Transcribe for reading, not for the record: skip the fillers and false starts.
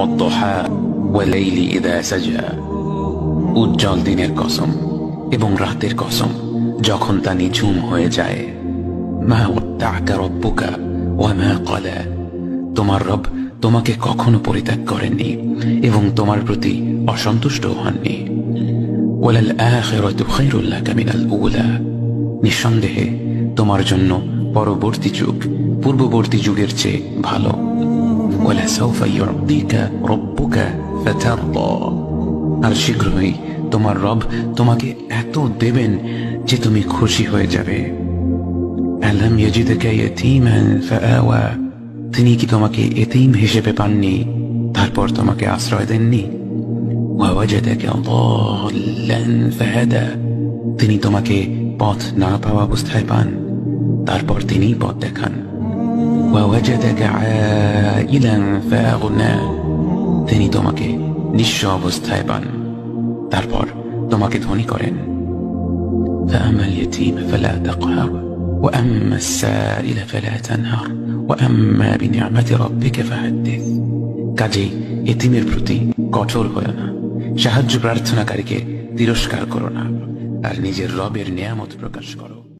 ওয়াদ-দুহা ওয়াল-লাইলি ইযা সাজা। উজ্জ্বল দিনের কসম এবং রাতের কসম যখন তা নিঝুম হয়ে যায়। মা ওয়াদ্দা'কা রাব্বুকা ওয়া মা ক্বালা। তোমার রব তোমাকে কখনো পরিত্যাগ করেননি এবং তোমার প্রতি অসন্তুষ্ট হননি। ওয়ালাল আখিরাতু খায়রুল লাকা মিনাল উলা। নিঃসন্দেহে তোমার জন্য পরবর্তী যুগ পূর্ববর্তী যুগের চেয়ে ভালো। ওয়ালাসাউফা ইউ'তিকা রাব্বুকা ফাতারদা। আর শীঘ্রই তোমার রব তোমাকে এত দেবেন যে তুমি খুশি হয়ে যাবে। আলাম ইয়াজিদকা ইয়াতীমান ফাআওয়া। তিনি কি তোমাকে এতিম হিসেবে পাননি তারপর তোমাকে আশ্রয় দেননি? ওয়াওয়াজাদাকা দাল্লান ফাহাদা। তিনি তোমাকে পথ না পাওয়া অবস্থায় পান তারপর তিনিই পথ দেখান। ওয়াওয়াজাদাকা আইলান ফাআগনা। তিনি তোমাকে নিঃস্ব অবস্থায় পান তারপর তোমাকে ধনী করেন। فأما اليتيم فلا تقهر وأما السائل فلا تنهر وأما بنعمة ربك فحدث। কাজেই এতিমের প্রতি কঠোর হয়ো না, সাহায্য প্রার্থনাকারীকে তিরস্কার করো না, আর নিজের রবের নিয়ামত প্রকাশ করো।